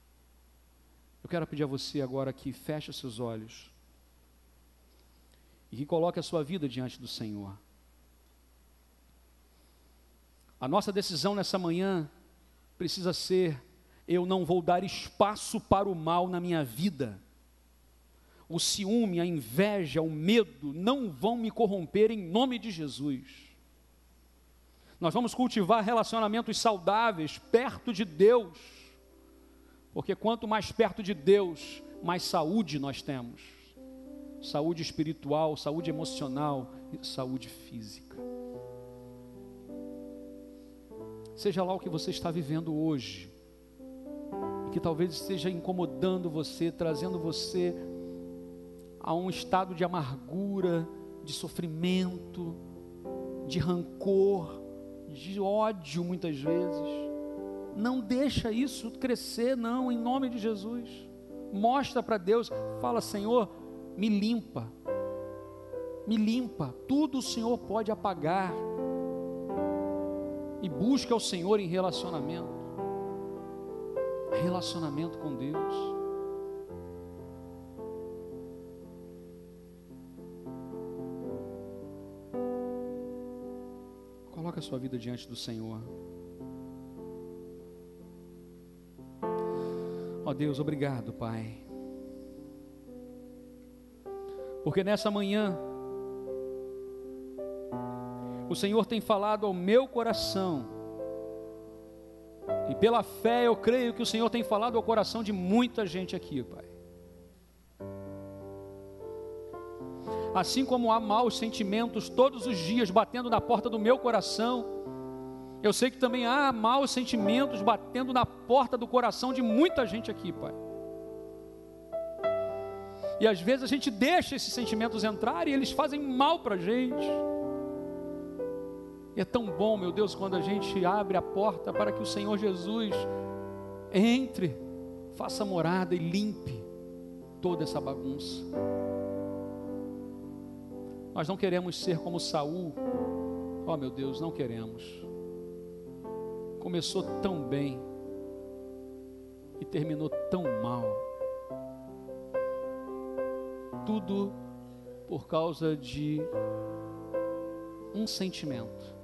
Eu quero pedir a você agora que feche seus olhos e que coloque a sua vida diante do Senhor. A nossa decisão nessa manhã precisa ser: eu não vou dar espaço para o mal na minha vida. O ciúme, a inveja, o medo não vão me corromper em nome de Jesus. Nós vamos cultivar relacionamentos saudáveis perto de Deus, porque quanto mais perto de Deus, mais saúde nós temos. Saúde espiritual, saúde emocional e saúde física. Seja lá o que você está vivendo hoje, e que talvez esteja incomodando você, trazendo você a um estado de amargura, de sofrimento, de rancor, de ódio muitas vezes. Não deixa isso crescer, não, em nome de Jesus. Mostra para Deus, fala: Senhor, me limpa, tudo o Senhor pode apagar. E busca o Senhor em relacionamento com Deus. Coloca a sua vida diante do Senhor. Ó Deus, obrigado, Pai, porque nessa manhã o Senhor tem falado ao meu coração, e pela fé eu creio que o Senhor tem falado ao coração de muita gente aqui, Pai. Assim como há maus sentimentos todos os dias batendo na porta do meu coração, eu sei que também há maus sentimentos batendo na porta do coração de muita gente aqui, Pai. E às vezes a gente deixa esses sentimentos entrarem e eles fazem mal para a gente. E é tão bom, meu Deus, quando a gente abre a porta para que o Senhor Jesus entre, faça morada e limpe toda essa bagunça. Nós não queremos ser como Saul. Oh, meu Deus, não queremos. Começou tão bem e terminou tão mal. Tudo por causa de um sentimento,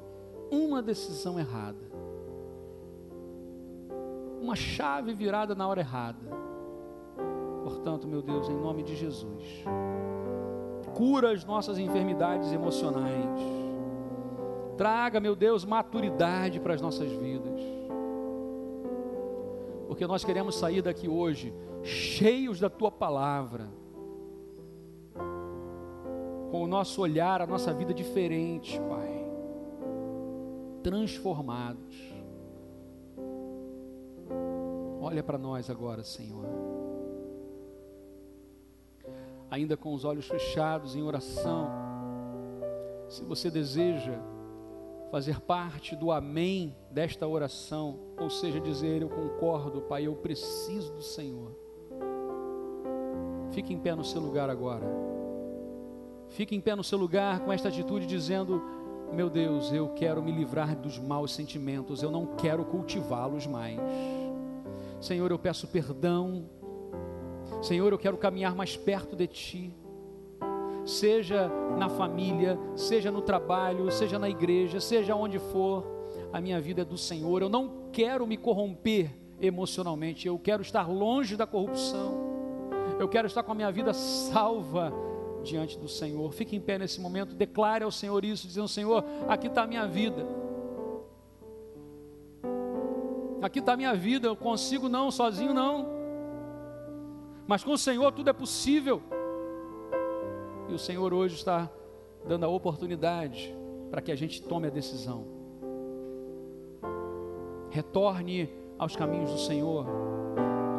uma decisão errada, uma chave virada na hora errada. Portanto, meu Deus, em nome de Jesus, cura as nossas enfermidades emocionais. Traga, meu Deus, maturidade para as nossas vidas, porque nós queremos sair daqui hoje cheios da Tua palavra, com o nosso olhar, a nossa vida diferente, Pai, transformados. Olha para nós agora, Senhor, ainda com os olhos fechados em oração. Se você deseja fazer parte do amém desta oração, ou seja, dizer: eu concordo, Pai, eu preciso do Senhor, fique em pé no seu lugar agora. Fique em pé no seu lugar com esta atitude, dizendo: meu Deus, eu quero me livrar dos maus sentimentos, eu não quero cultivá-los mais. Senhor, eu peço perdão. Senhor, eu quero caminhar mais perto de Ti. seja na família, seja no trabalho, seja na igreja, seja onde for, a minha vida é do Senhor. Eu não quero me corromper emocionalmente, eu quero estar longe da corrupção, eu quero estar com a minha vida salva diante do Senhor. Fique em pé nesse momento, declare ao Senhor isso, dizendo: Senhor, aqui está a minha vida, aqui está a minha vida, eu consigo não, sozinho não, mas com o Senhor tudo é possível. E o Senhor hoje está dando a oportunidade para que a gente tome a decisão. Retorne aos caminhos do Senhor,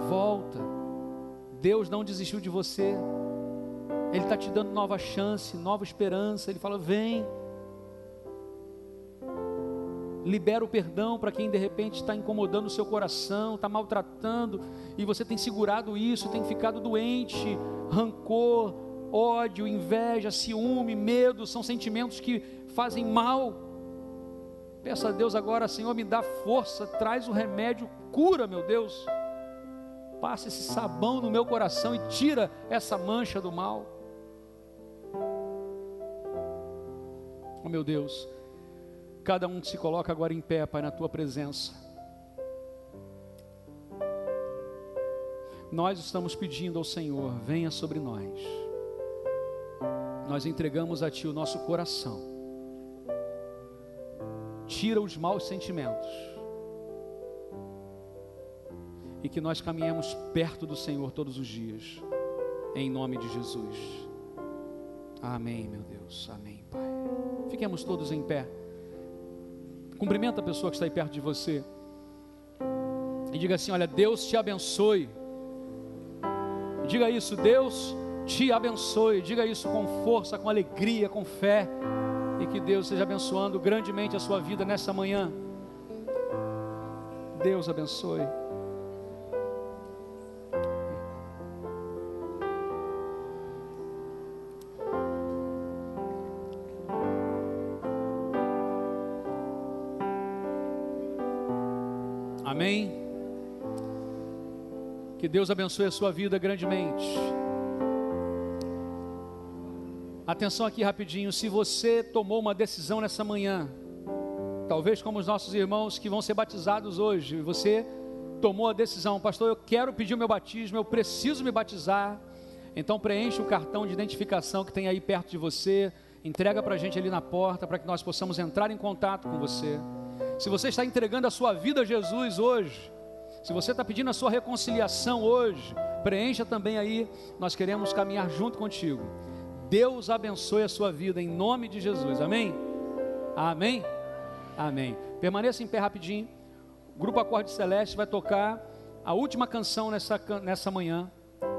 volta. Deus não desistiu de você, Ele está te dando nova chance, nova esperança. Ele fala: vem. Libera o perdão para quem de repente está incomodando o seu coração, está maltratando, e você tem segurado isso, tem ficado doente. Rancor, ódio, inveja, ciúme, medo, são sentimentos que fazem mal. Peça a Deus agora: Senhor, me dá força, traz o remédio, cura, meu Deus. Passa esse sabão no meu coração e tira essa mancha do mal. Oh meu Deus, cada um se coloca agora em pé, Pai, na Tua presença. Nós estamos pedindo ao Senhor: venha sobre nós. Nós entregamos a Ti o nosso coração. Tira os maus sentimentos, e que nós caminhemos perto do Senhor todos os dias, em nome de Jesus. Amém, meu Deus, amém, Pai. Fiquemos todos em pé. Cumprimenta a pessoa que está aí perto de você e diga assim: olha, Deus te abençoe. Diga isso: Deus te abençoe. Diga isso com força, com alegria, com fé, e que Deus esteja abençoando grandemente a sua vida nessa manhã. Deus abençoe. Amém? Que Deus abençoe a sua vida grandemente. Atenção aqui rapidinho, se você tomou uma decisão nessa manhã, talvez como os nossos irmãos que vão ser batizados hoje, você tomou a decisão: pastor, eu quero pedir o meu batismo, eu preciso me batizar. Então preencha o cartão de identificação que tem aí perto de você, entrega para a gente ali na porta, para que nós possamos entrar em contato com você. Se você está entregando a sua vida a Jesus hoje, se você está pedindo a sua reconciliação hoje, preencha também aí, nós queremos caminhar junto contigo. Deus abençoe a sua vida em nome de Jesus, amém? Amém? Amém. Permaneça em pé rapidinho. O grupo Acorde Celeste vai tocar a última canção nessa manhã,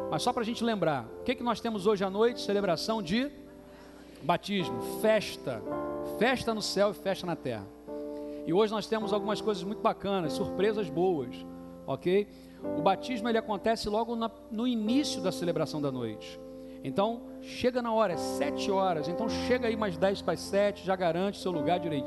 mas só para a gente lembrar, o que nós temos hoje à noite? Celebração de batismo, festa no céu e festa na terra. E hoje nós temos algumas coisas muito bacanas, surpresas boas, ok? O batismo ele acontece logo no início da celebração da noite. Então chega na hora, é 7 horas, então chega aí mais 10 para as 7, já garante seu lugar direitinho.